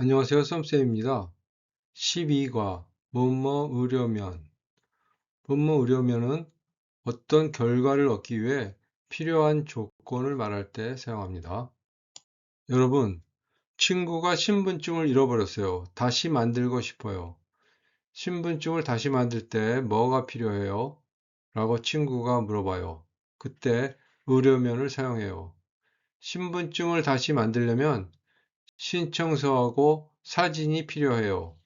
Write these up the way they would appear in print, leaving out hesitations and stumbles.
안녕하세요. 썸쌤입니다. 12과 뭐뭐 의료면. 뭐뭐 의료면은 어떤 결과를 얻기 위해 필요한 조건을 말할 때 사용합니다. 여러분, 친구가 신분증을 잃어버렸어요. 다시 만들고 싶어요. 신분증을 다시 만들 때 뭐가 필요해요? 라고 친구가 물어봐요. 그때 의료면을 사용해요. 신분증을 다시 만들려면 신청서하고 사진이 필요해요.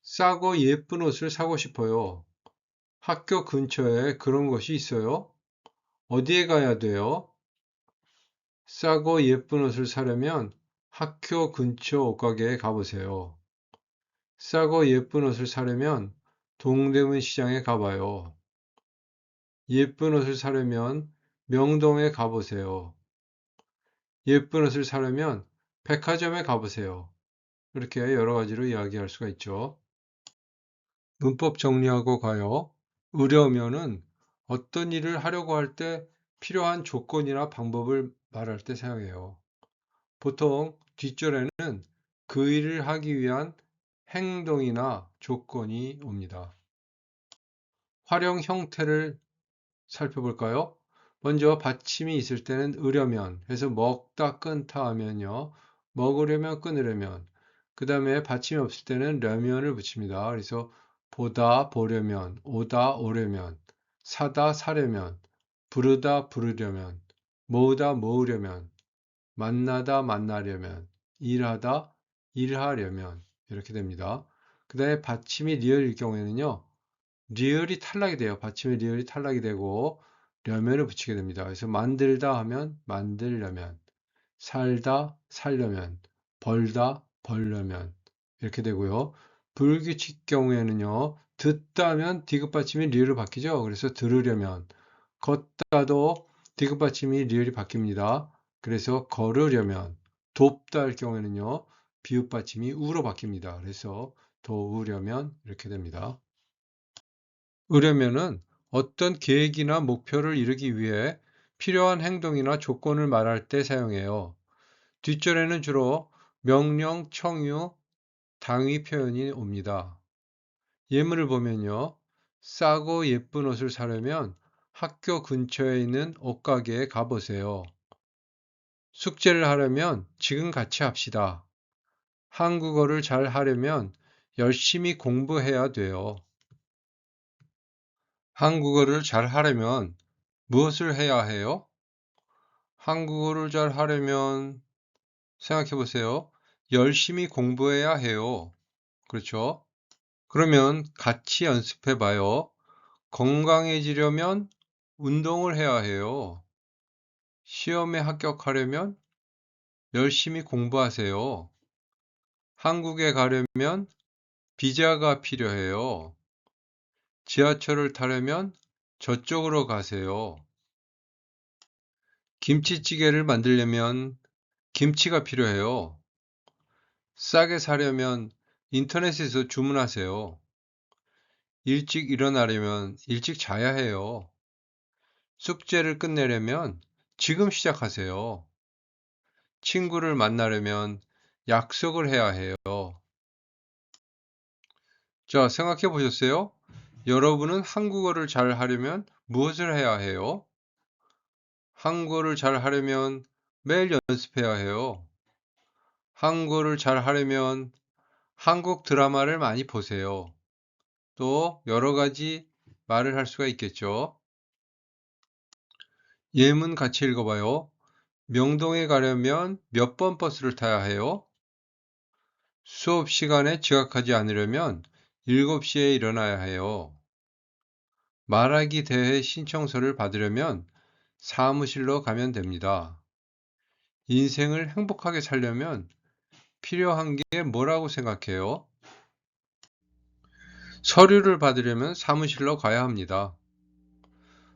싸고 예쁜 옷을 사고 싶어요. 학교 근처에 그런 곳이 있어요? 어디에 가야 돼요? 싸고 예쁜 옷을 사려면 학교 근처 옷가게에 가보세요. 싸고 예쁜 옷을 사려면 동대문 시장에 가봐요. 예쁜 옷을 사려면 명동에 가보세요. 예쁜 옷을 사려면 백화점에 가보세요. 이렇게 여러 가지로 이야기할 수가 있죠. 문법 정리하고 가요. 의뢰어면은 어떤 일을 하려고 할 때 필요한 조건이나 방법을 말할 때 사용해요. 보통 뒷줄에는 그 일을 하기 위한 행동이나 조건이 옵니다. 활용 형태를 살펴볼까요? 먼저 받침이 있을 때는 으려면 해서 먹다 끊다 하면요. 먹으려면 끊으려면. 그 다음에 받침이 없을 때는 려면을 붙입니다. 그래서 보다 보려면, 오다 오려면, 사다 사려면, 부르다 부르려면, 모으다 모으려면, 만나다 만나려면, 일하다 일하려면 이렇게 됩니다. 그 다음에 받침이 리을일 경우에는요. 리을이 탈락이 돼요. 받침의 리을이 탈락이 되고 려면을 붙이게 됩니다. 그래서 만들다 하면 만들려면, 살다 살려면, 벌다 벌려면 이렇게 되고요. 불규칙 경우에는요. 듣다 하면 디귿 받침이 리을로 바뀌죠. 그래서 들으려면, 걷다도 디귿 받침이 리을이 바뀝니다. 그래서 걸으려면, 돕다 할 경우에는요. 비읍 받침이 우로 바뀝니다. 그래서 도우려면 이렇게 됩니다. 의뢰면은 어떤 계획이나 목표를 이루기 위해 필요한 행동이나 조건을 말할 때 사용해요. 뒷줄에는 주로 명령, 청유, 당위 표현이 옵니다. 예문을 보면요. 싸고 예쁜 옷을 사려면 학교 근처에 있는 옷가게에 가보세요. 숙제를 하려면 지금 같이 합시다. 한국어를 잘 하려면 열심히 공부해야 돼요. 한국어를 잘 하려면 무엇을 해야 해요? 한국어를 잘 하려면 생각해 보세요. 열심히 공부해야 해요. 그렇죠? 그러면 같이 연습해 봐요. 건강해지려면 운동을 해야 해요. 시험에 합격하려면 열심히 공부하세요. 한국에 가려면 비자가 필요해요. 지하철을 타려면 저쪽으로 가세요. 김치찌개를 만들려면 김치가 필요해요. 싸게 사려면 인터넷에서 주문하세요. 일찍 일어나려면 일찍 자야 해요. 숙제를 끝내려면 지금 시작하세요. 친구를 만나려면 약속을 해야 해요. 자, 생각해 보셨어요? 여러분은 한국어를 잘 하려면 무엇을 해야 해요? 한국어를 잘 하려면 매일 연습해야 해요. 한국어를 잘 하려면 한국 드라마를 많이 보세요. 또 여러 가지 말을 할 수가 있겠죠. 예문 같이 읽어봐요. 명동에 가려면 몇 번 버스를 타야 해요? 수업 시간에 지각하지 않으려면 7시에 일어나야 해요. 말하기 대회 신청서를 받으려면 사무실로 가면 됩니다. 인생을 행복하게 살려면 필요한 게 뭐라고 생각해요? 서류를 받으려면 사무실로 가야 합니다.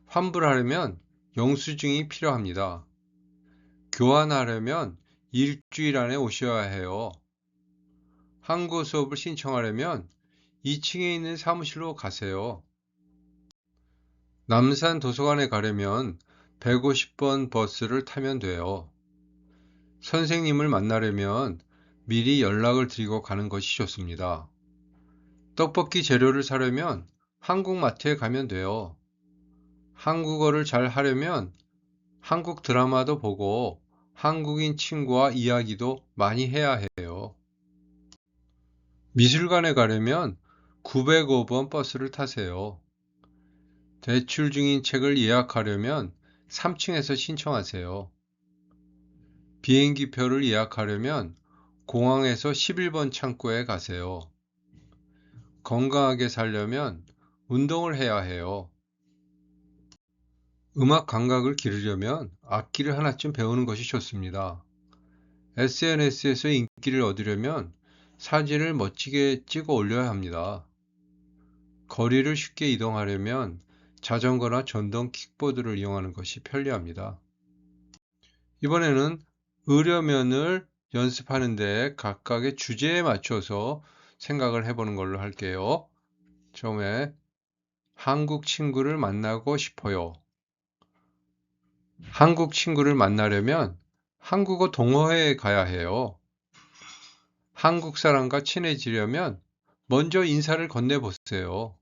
환불하려면 영수증이 필요합니다. 교환하려면 일주일 안에 오셔야 해요. 한국어 수업을 신청하려면 2층에 있는 사무실로 가세요. 남산 도서관에 가려면 150번 버스를 타면 돼요. 선생님을 만나려면 미리 연락을 드리고 가는 것이 좋습니다. 떡볶이 재료를 사려면 한국 마트에 가면 돼요. 한국어를 잘 하려면 한국 드라마도 보고 한국인 친구와 이야기도 많이 해야 해요. 미술관에 가려면 905번 버스를 타세요. 대출 중인 책을 예약하려면 3층에서 신청하세요. 비행기표를 예약하려면 공항에서 11번 창구에 가세요. 건강하게 살려면 운동을 해야 해요. 음악 감각을 기르려면 악기를 하나쯤 배우는 것이 좋습니다. SNS에서 인기를 얻으려면 사진을 멋지게 찍어 올려야 합니다. 거리를 쉽게 이동하려면 자전거나 전동 킥보드를 이용하는 것이 편리합니다. 이번에는 으려면을 연습하는 데 각각의 주제에 맞춰서 생각을 해보는 걸로 할게요. 처음에 한국 친구를 만나고 싶어요. 한국 친구를 만나려면 한국어 동호회에 가야 해요. 한국 사람과 친해지려면 먼저 인사를 건네보세요.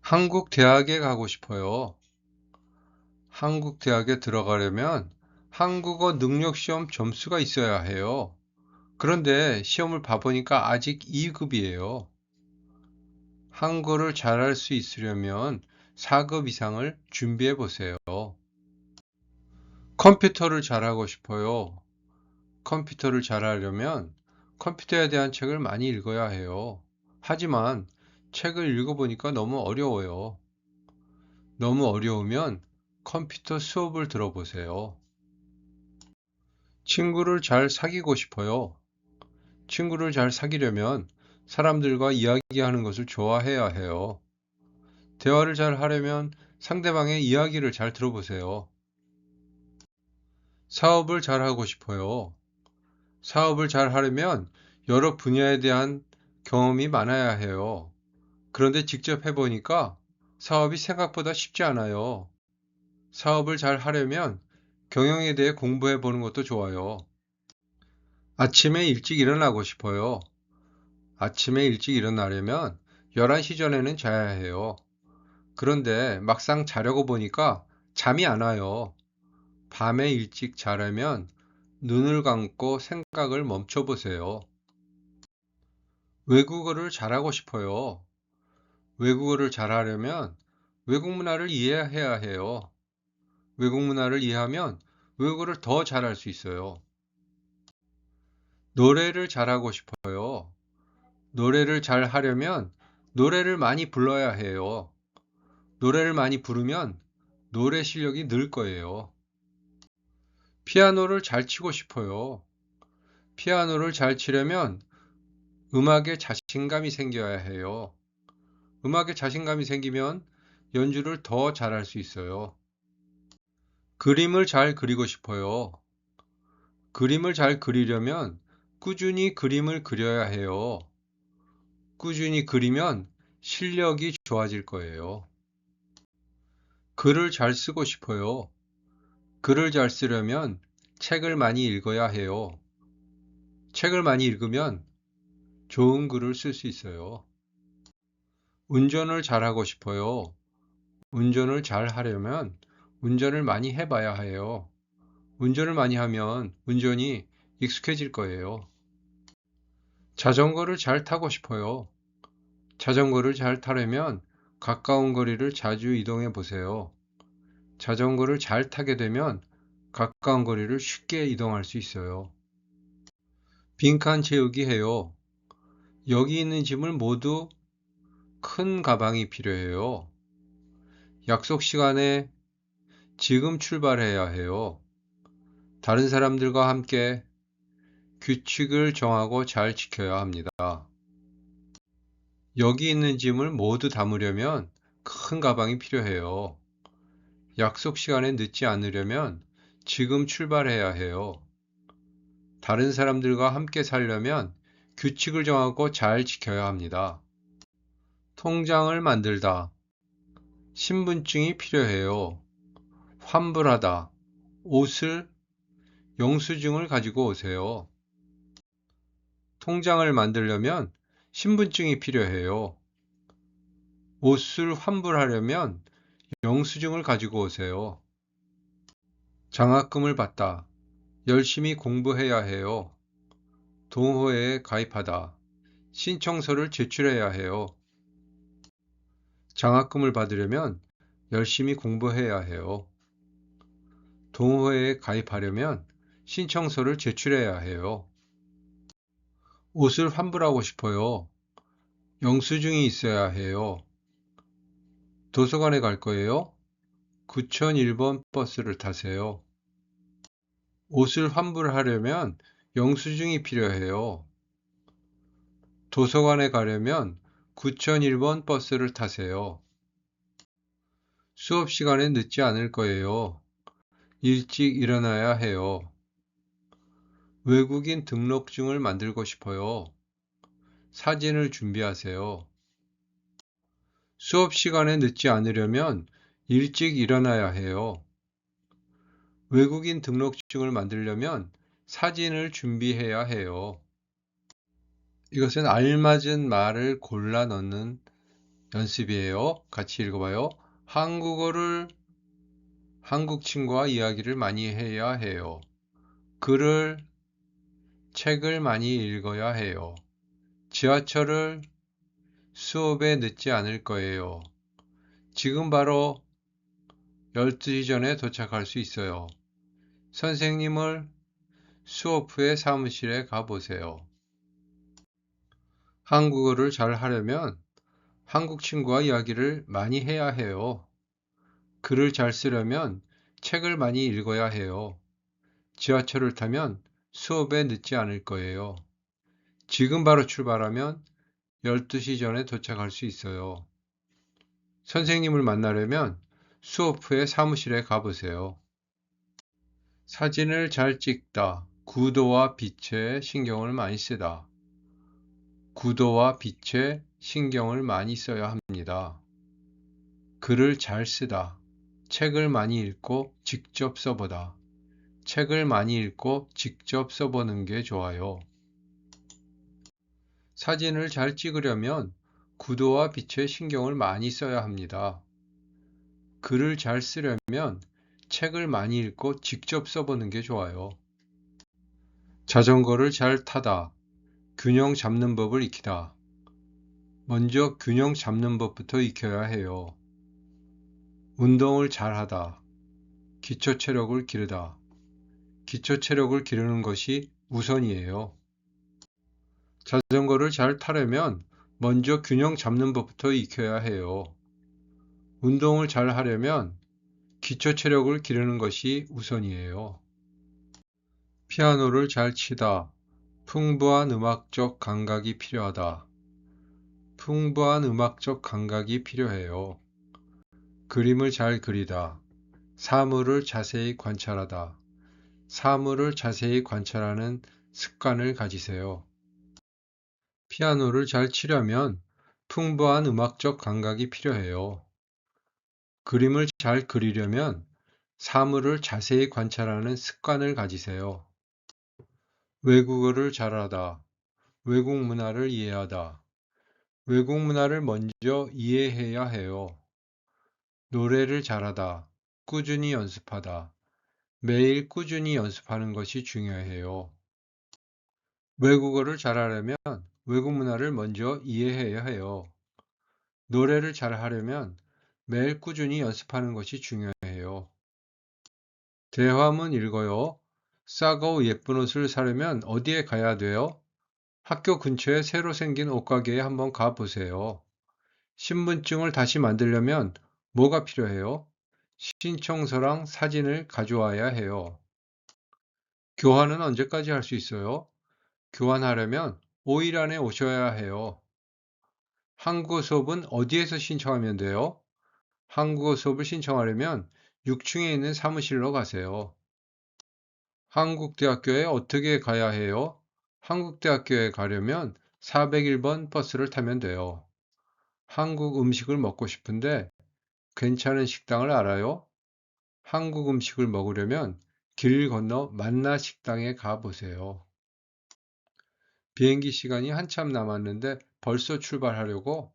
한국 대학에 가고 싶어요. 한국 대학에 들어가려면 한국어 능력 시험 점수가 있어야 해요. 그런데 시험을 봐보니까 아직 2급이에요. 한국어를 잘할 수 있으려면 4급 이상을 준비해 보세요. 컴퓨터를 잘하고 싶어요. 컴퓨터를 잘하려면 컴퓨터에 대한 책을 많이 읽어야 해요. 하지만 책을 읽어보니까 너무 어려워요. 너무 어려우면 컴퓨터 수업을 들어보세요. 친구를 잘 사귀고 싶어요. 친구를 잘 사귀려면 사람들과 이야기하는 것을 좋아해야 해요. 대화를 잘 하려면 상대방의 이야기를 잘 들어보세요. 사업을 잘 하고 싶어요. 사업을 잘 하려면 여러 분야에 대한 경험이 많아야 해요. 그런데 직접 해보니까 사업이 생각보다 쉽지 않아요. 사업을 잘 하려면 경영에 대해 공부해 보는 것도 좋아요. 아침에 일찍 일어나고 싶어요. 아침에 일찍 일어나려면 11시 전에는 자야 해요. 그런데 막상 자려고 보니까 잠이 안 와요. 밤에 일찍 자려면 눈을 감고 생각을 멈춰 보세요. 외국어를 잘하고 싶어요. 외국어를 잘하려면 외국 문화를 이해해야 해요. 외국 문화를 이해하면 외국어를 더 잘할 수 있어요. 노래를 잘하고 싶어요. 노래를 잘 하려면 노래를 많이 불러야 해요. 노래를 많이 부르면 노래 실력이 늘 거예요. 피아노를 잘 치고 싶어요. 피아노를 잘 치려면 음악에 자신감이 생겨야 해요. 음악에 자신감이 생기면 연주를 더 잘할 수 있어요. 그림을 잘 그리고 싶어요. 그림을 잘 그리려면 꾸준히 그림을 그려야 해요. 꾸준히 그리면 실력이 좋아질 거예요. 글을 잘 쓰고 싶어요. 글을 잘 쓰려면 책을 많이 읽어야 해요. 책을 많이 읽으면 좋은 글을 쓸 수 있어요. 운전을 잘하고 싶어요. 운전을 잘 하려면 운전을 많이 해봐야 해요. 운전을 많이 하면 운전이 익숙해질 거예요. 자전거를 잘 타고 싶어요. 자전거를 잘 타려면 가까운 거리를 자주 이동해 보세요. 자전거를 잘 타게 되면 가까운 거리를 쉽게 이동할 수 있어요. 빈칸 채우기 해요. 여기 있는 짐을 모두 큰 가방이 필요해요. 약속 시간에 지금 출발해야 해요. 다른 사람들과 함께 규칙을 정하고 잘 지켜야 합니다. 여기 있는 짐을 모두 담으려면 큰 가방이 필요해요. 약속 시간에 늦지 않으려면 지금 출발해야 해요. 다른 사람들과 함께 살려면 규칙을 정하고 잘 지켜야 합니다. 통장을 만들다. 신분증이 필요해요. 환불하다. 옷을, 영수증을 가지고 오세요. 통장을 만들려면 신분증이 필요해요. 옷을 환불하려면 영수증을 가지고 오세요. 장학금을 받다. 열심히 공부해야 해요. 동호회에 가입하다. 신청서를 제출해야 해요. 장학금을 받으려면 열심히 공부해야 해요. 동호회에 가입하려면 신청서를 제출해야 해요. 옷을 환불하고 싶어요. 영수증이 있어야 해요. 도서관에 갈 거예요? 9001번 버스를 타세요. 옷을 환불하려면 영수증이 필요해요. 도서관에 가려면 9001번 버스를 타세요. 수업 시간에 늦지 않을 거예요. 일찍 일어나야 해요. 외국인 등록증을 만들고 싶어요. 사진을 준비하세요. 수업 시간에 늦지 않으려면 일찍 일어나야 해요. 외국인 등록증을 만들려면 사진을 준비해야 해요. 이것은 알맞은 말을 골라 넣는 연습이에요. 같이 읽어봐요. 한국 친구와 이야기를 많이 해야 해요. 책을 많이 읽어야 해요. 지하철을 수업에 늦지 않을 거예요. 지금 바로 12시 전에 도착할 수 있어요. 선생님을 수업 후에 사무실에 가보세요. 한국어를 잘 하려면 한국 친구와 이야기를 많이 해야 해요. 글을 잘 쓰려면 책을 많이 읽어야 해요. 지하철을 타면 수업에 늦지 않을 거예요. 지금 바로 출발하면 12시 전에 도착할 수 있어요. 선생님을 만나려면 수업 후에 사무실에 가보세요. 사진을 잘 찍다. 구도와 빛에 신경을 많이 쓰다. 구도와 빛에 신경을 많이 써야 합니다. 글을 잘 쓰다. 책을 많이 읽고 직접 써보다. 책을 많이 읽고 직접 써보는 게 좋아요. 사진을 잘 찍으려면 구도와 빛에 신경을 많이 써야 합니다. 글을 잘 쓰려면 책을 많이 읽고 직접 써보는 게 좋아요. 자전거를 잘 타다. 균형 잡는 법을 익히다. 먼저 균형 잡는 법부터 익혀야 해요. 운동을 잘 하다. 기초 체력을 기르다. 기초 체력을 기르는 것이 우선이에요. 자전거를 잘 타려면 먼저 균형 잡는 법부터 익혀야 해요. 운동을 잘 하려면 기초 체력을 기르는 것이 우선이에요. 피아노를 잘 치다. 풍부한 음악적 감각이 필요하다. 풍부한 음악적 감각이 필요해요. 그림을 잘 그리다. 사물을 자세히 관찰하다. 사물을 자세히 관찰하는 습관을 가지세요. 피아노를 잘 치려면 풍부한 음악적 감각이 필요해요. 그림을 잘 그리려면 사물을 자세히 관찰하는 습관을 가지세요. 외국어를 잘하다. 외국 문화를 이해하다. 외국 문화를 먼저 이해해야 해요. 노래를 잘하다. 꾸준히 연습하다. 매일 꾸준히 연습하는 것이 중요해요. 외국어를 잘하려면 외국 문화를 먼저 이해해야 해요. 노래를 잘하려면 매일 꾸준히 연습하는 것이 중요해요. 대화문 읽어요. 싸고 예쁜 옷을 사려면 어디에 가야 돼요? 학교 근처에 새로 생긴 옷가게에 한번 가보세요. 신분증을 다시 만들려면 뭐가 필요해요? 신청서랑 사진을 가져와야 해요. 교환은 언제까지 할 수 있어요? 교환하려면 5일 안에 오셔야 해요. 한국어 수업은 어디에서 신청하면 돼요? 한국어 수업을 신청하려면 6층에 있는 사무실로 가세요. 한국대학교에 어떻게 가야 해요? 한국대학교에 가려면 401번 버스를 타면 돼요. 한국 음식을 먹고 싶은데 괜찮은 식당을 알아요? 한국 음식을 먹으려면 길 건너 만나 식당에 가보세요. 비행기 시간이 한참 남았는데 벌써 출발하려고?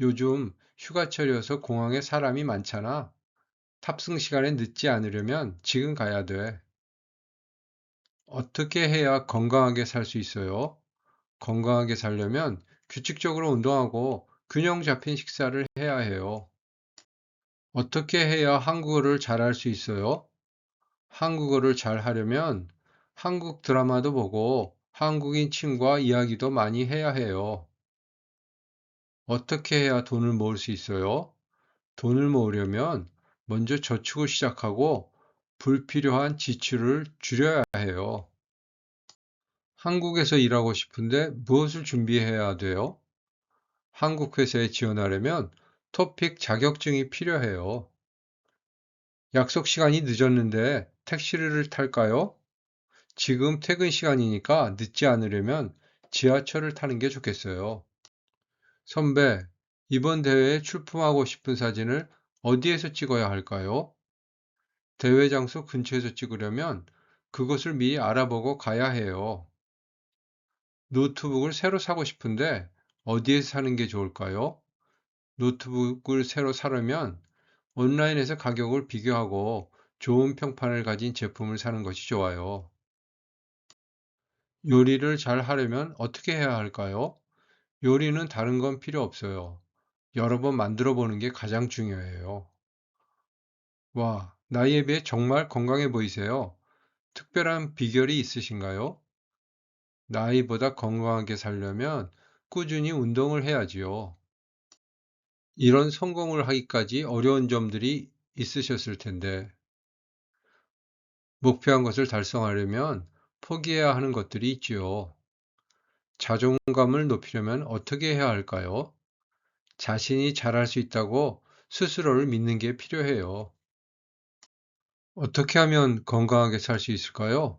요즘 휴가철이어서 공항에 사람이 많잖아. 탑승 시간에 늦지 않으려면 지금 가야 돼. 어떻게 해야 건강하게 살 수 있어요? 건강하게 살려면 규칙적으로 운동하고 균형 잡힌 식사를 해야 해요. 어떻게 해야 한국어를 잘할 수 있어요? 한국어를 잘 하려면 한국 드라마도 보고 한국인 친구와 이야기도 많이 해야 해요. 어떻게 해야 돈을 모을 수 있어요? 돈을 모으려면 먼저 저축을 시작하고 불필요한 지출을 줄여야 해요. 한국에서 일하고 싶은데 무엇을 준비해야 돼요? 한국 회사에 지원하려면 토픽 자격증이 필요해요. 약속 시간이 늦었는데 택시를 탈까요? 지금 퇴근 시간이니까 늦지 않으려면 지하철을 타는 게 좋겠어요. 선배, 이번 대회에 출품하고 싶은 사진을 어디에서 찍어야 할까요? 대회 장소 근처에서 찍으려면 그것을 미리 알아보고 가야 해요. 노트북을 새로 사고 싶은데 어디에서 사는 게 좋을까요? 노트북을 새로 사려면 온라인에서 가격을 비교하고 좋은 평판을 가진 제품을 사는 것이 좋아요. 요리를 잘 하려면 어떻게 해야 할까요? 요리는 다른 건 필요 없어요. 여러 번 만들어 보는 게 가장 중요해요. 와, 나이에 비해 정말 건강해 보이세요. 특별한 비결이 있으신가요? 나이보다 건강하게 살려면 꾸준히 운동을 해야지요. 이런 성공을 하기까지 어려운 점들이 있으셨을 텐데, 목표한 것을 달성하려면 포기해야 하는 것들이 있지요. 자존감을 높이려면 어떻게 해야 할까요? 자신이 잘할 수 있다고 스스로를 믿는 게 필요해요. 어떻게 하면 건강하게 살 수 있을까요?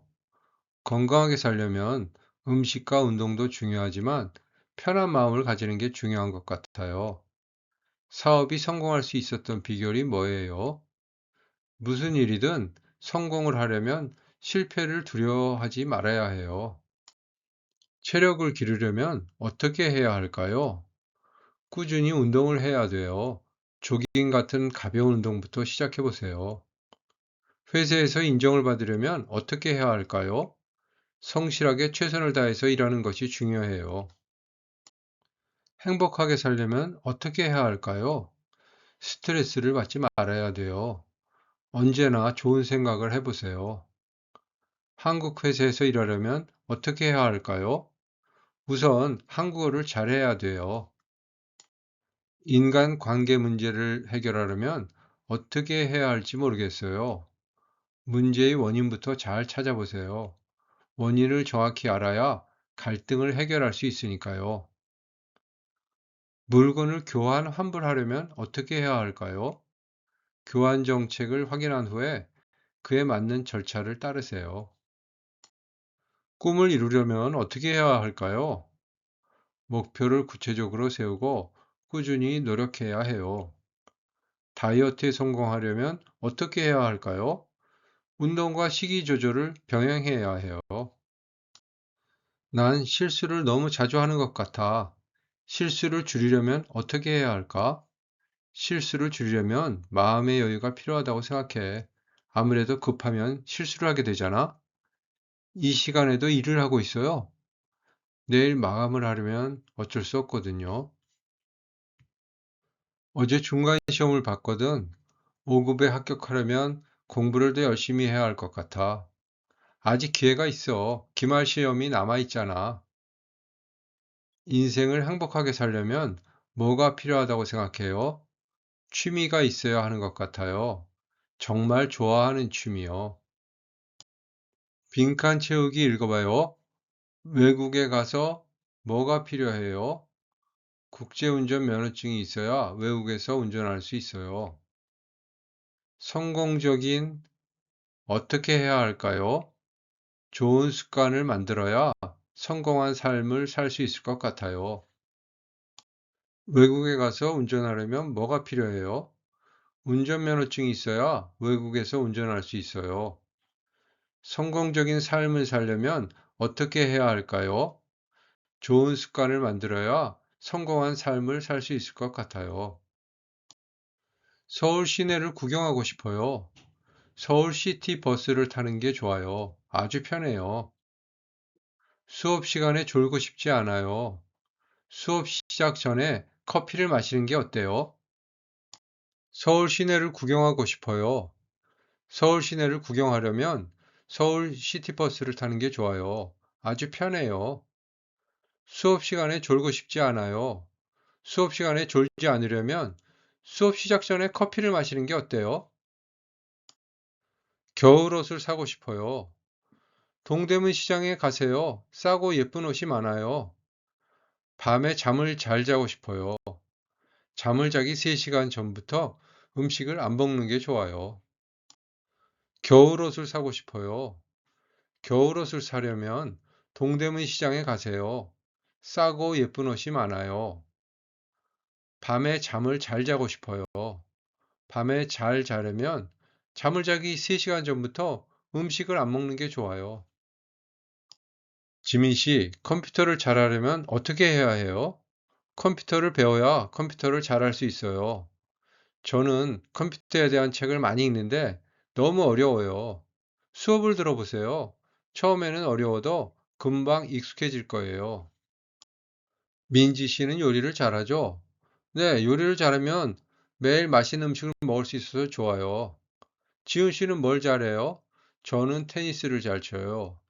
건강하게 살려면 음식과 운동도 중요하지만 편한 마음을 가지는 게 중요한 것 같아요. 사업이 성공할 수 있었던 비결이 뭐예요? 무슨 일이든 성공을 하려면 실패를 두려워하지 말아야 해요. 체력을 기르려면 어떻게 해야 할까요? 꾸준히 운동을 해야 돼요. 조깅 같은 가벼운 운동부터 시작해 보세요. 회사에서 인정을 받으려면 어떻게 해야 할까요? 성실하게 최선을 다해서 일하는 것이 중요해요. 행복하게 살려면 어떻게 해야 할까요? 스트레스를 받지 말아야 돼요. 언제나 좋은 생각을 해보세요. 한국 회사에서 일하려면 어떻게 해야 할까요? 우선 한국어를 잘해야 돼요. 인간 관계 문제를 해결하려면 어떻게 해야 할지 모르겠어요. 문제의 원인부터 잘 찾아보세요. 원인을 정확히 알아야 갈등을 해결할 수 있으니까요. 물건을 환불하려면 어떻게 해야 할까요? 교환 정책을 확인한 후에 그에 맞는 절차를 따르세요. 꿈을 이루려면 어떻게 해야 할까요? 목표를 구체적으로 세우고 꾸준히 노력해야 해요. 다이어트에 성공하려면 어떻게 해야 할까요? 운동과 식이 조절을 병행해야 해요. 난 실수를 너무 자주 하는 것 같아. 실수를 줄이려면 어떻게 해야 할까? 실수를 줄이려면 마음의 여유가 필요하다고 생각해. 아무래도 급하면 실수를 하게 되잖아. 이 시간에도 일을 하고 있어요. 내일 마감을 하려면 어쩔 수 없거든요. 어제 중간 시험을 봤거든. 5급에 합격하려면 공부를 더 열심히 해야 할 것 같아. 아직 기회가 있어. 기말 시험이 남아 있잖아. 인생을 행복하게 살려면 뭐가 필요하다고 생각해요? 취미가 있어야 하는 것 같아요. 정말 좋아하는 취미요. 빈칸 채우기 읽어봐요. 외국에 가서 뭐가 필요해요? 국제운전 면허증이 있어야 외국에서 운전할 수 있어요. 성공적인 어떻게 해야 할까요? 좋은 습관을 만들어야 성공한 삶을 살 수 있을 것 같아요. 외국에 가서 운전하려면 뭐가 필요해요? 운전면허증이 있어야 외국에서 운전할 수 있어요. 성공적인 삶을 살려면 어떻게 해야 할까요? 좋은 습관을 만들어야 성공한 삶을 살 수 있을 것 같아요. 서울 시내를 구경하고 싶어요. 서울 시티 버스를 타는 게 좋아요. 아주 편해요. 수업 시간에 졸고 싶지 않아요. 수업 시작 전에 커피를 마시는 게 어때요? 서울 시내를 구경하고 싶어요. 서울 시내를 구경하려면 서울 시티버스를 타는 게 좋아요. 아주 편해요. 수업 시간에 졸고 싶지 않아요. 수업 시간에 졸지 않으려면 수업 시작 전에 커피를 마시는 게 어때요? 겨울 옷을 사고 싶어요. 동대문 시장에 가세요. 싸고 예쁜 옷이 많아요. 밤에 잠을 잘 자고 싶어요. 잠을 자기 3시간 전부터 음식을 안 먹는 게 좋아요. 겨울옷을 사고 싶어요. 겨울옷을 사려면 동대문 시장에 가세요. 싸고 예쁜 옷이 많아요. 밤에 잠을 잘 자고 싶어요. 밤에 잘 자려면 잠을 자기 3시간 전부터 음식을 안 먹는 게 좋아요. 지민 씨, 컴퓨터를 잘하려면 어떻게 해야 해요? 컴퓨터를 배워야 컴퓨터를 잘할 수 있어요. 저는 컴퓨터에 대한 책을 많이 읽는데 너무 어려워요. 수업을 들어보세요. 처음에는 어려워도 금방 익숙해질 거예요. 민지 씨는 요리를 잘하죠? 네, 요리를 잘하면 매일 맛있는 음식을 먹을 수 있어서 좋아요. 지훈 씨는 뭘 잘해요? 저는 테니스를 잘 쳐요.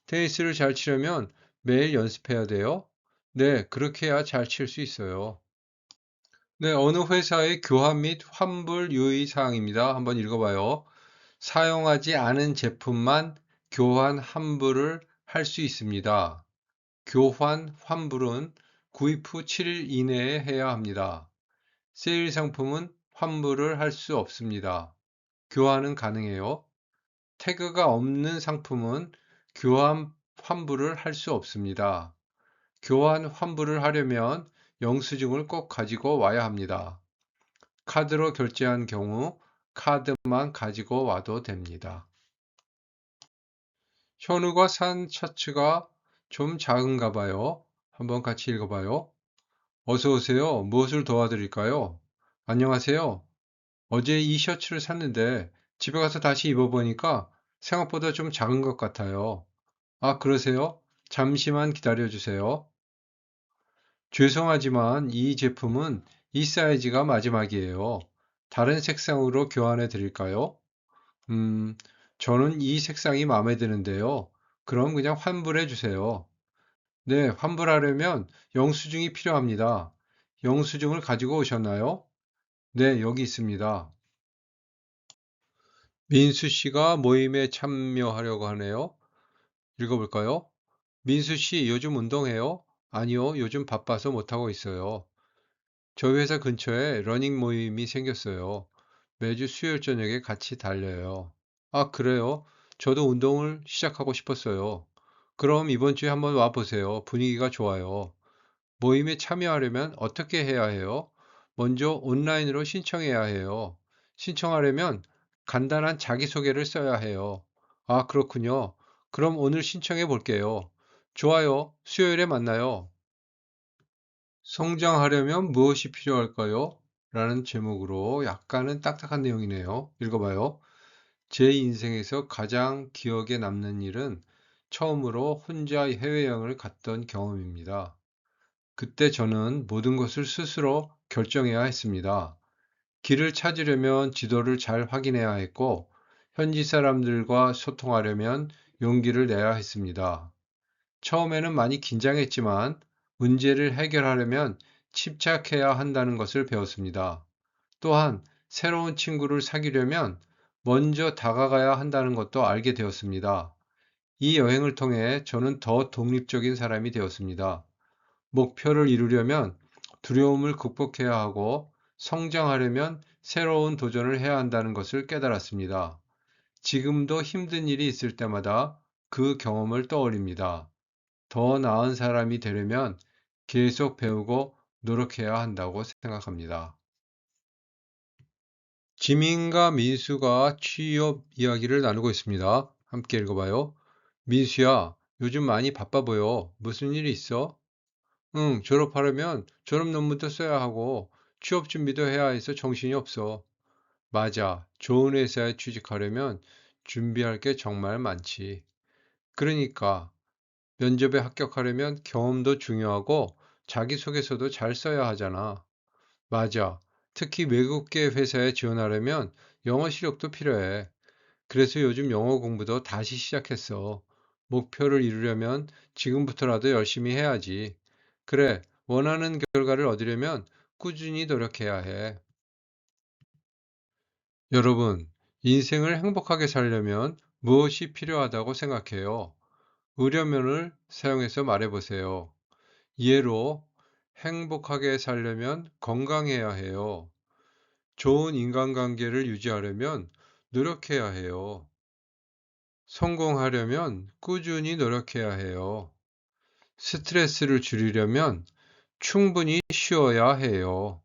테니스를 잘 치려면 매일 연습해야 돼요? 네, 그렇게 해야 잘 칠 수 있어요. 네, 어느 회사의 교환 및 환불 유의 사항입니다. 한번 읽어봐요. 사용하지 않은 제품만 교환 환불을 할 수 있습니다. 교환 환불은 구입 후 7일 이내에 해야 합니다. 세일 상품은 환불을 할 수 없습니다. 교환은 가능해요. 태그가 없는 상품은 교환 환불을 할 수 없습니다. 교환 환불을 하려면 영수증을 꼭 가지고 와야 합니다. 카드로 결제한 경우 카드만 가지고 와도 됩니다. 현우가 산 셔츠가 좀 작은가 봐요. 한번 같이 읽어봐요. 어서 오세요. 무엇을 도와드릴까요? 안녕하세요. 어제 이 셔츠를 샀는데 집에 가서 다시 입어보니까 생각보다 좀 작은 것 같아요. 아, 그러세요? 잠시만 기다려 주세요. 죄송하지만 이 제품은 이 사이즈가 마지막이에요. 다른 색상으로 교환해 드릴까요? 음, 저는 이 색상이 마음에 드는데요. 그럼 그냥 환불해 주세요. 네, 환불하려면 영수증이 필요합니다. 영수증을 가지고 오셨나요? 네, 여기 있습니다. 민수 씨가 모임에 참여하려고 하네요. 읽어볼까요? 민수 씨, 요즘 운동해요? 아니요, 요즘 바빠서 못하고 있어요. 저희 회사 근처에 러닝 모임이 생겼어요. 매주 수요일 저녁에 같이 달려요. 아, 그래요? 저도 운동을 시작하고 싶었어요. 그럼 이번 주에 한번 와보세요. 분위기가 좋아요. 모임에 참여하려면 어떻게 해야 해요? 먼저 온라인으로 신청해야 해요. 신청하려면 간단한 자기소개를 써야 해요. 아, 그렇군요. 그럼 오늘 신청해 볼게요. 좋아요. 수요일에 만나요. 성장하려면 무엇이 필요할까요? 라는 제목으로 약간은 딱딱한 내용이네요. 읽어봐요. 제 인생에서 가장 기억에 남는 일은 처음으로 혼자 해외여행을 갔던 경험입니다. 그때 저는 모든 것을 스스로 결정해야 했습니다. 길을 찾으려면 지도를 잘 확인해야 했고, 현지 사람들과 소통하려면 용기를 내야 했습니다. 처음에는 많이 긴장했지만 문제를 해결하려면 침착해야 한다는 것을 배웠습니다. 또한 새로운 친구를 사귀려면 먼저 다가가야 한다는 것도 알게 되었습니다. 이 여행을 통해 저는 더 독립적인 사람이 되었습니다. 목표를 이루려면 두려움을 극복해야 하고 성장하려면 새로운 도전을 해야 한다는 것을 깨달았습니다. 지금도 힘든 일이 있을 때마다 그 경험을 떠올립니다. 더 나은 사람이 되려면 계속 배우고 노력해야 한다고 생각합니다. 지민과 민수가 취업 이야기를 나누고 있습니다. 함께 읽어봐요. 민수야, 요즘 많이 바빠 보여. 무슨 일이 있어? 응, 졸업하려면 졸업 논문도 써야 하고 취업 준비도 해야 해서 정신이 없어. 맞아. 좋은 회사에 취직하려면 준비할 게 정말 많지. 그러니까 면접에 합격하려면 경험도 중요하고 자기소개서도 잘 써야 하잖아. 맞아. 특히 외국계 회사에 지원하려면 영어 실력도 필요해. 그래서 요즘 영어 공부도 다시 시작했어. 목표를 이루려면 지금부터라도 열심히 해야지. 그래, 원하는 결과를 얻으려면 꾸준히 노력해야 해. 여러분, 인생을 행복하게 살려면 무엇이 필요하다고 생각해요? 의료면을 사용해서 말해보세요. 예로, 행복하게 살려면 건강해야 해요. 좋은 인간관계를 유지하려면 노력해야 해요. 성공하려면 꾸준히 노력해야 해요. 스트레스를 줄이려면 충분히 쉬어야 해요.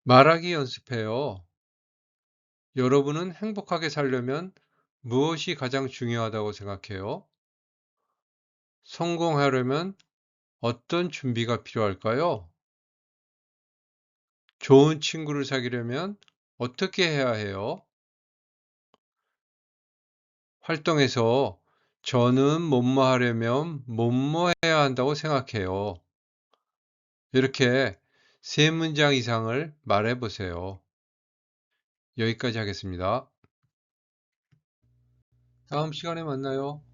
말하기 연습해요. 여러분은 행복하게 살려면 무엇이 가장 중요하다고 생각해요? 성공하려면 어떤 준비가 필요할까요? 좋은 친구를 사귀려면 어떻게 해야 해요? 활동에서 저는 뭐뭐 하려면 뭐뭐 해야 한다고 생각해요. 이렇게 세 문장 이상을 말해 보세요. 여기까지 하겠습니다. 다음 시간에 만나요.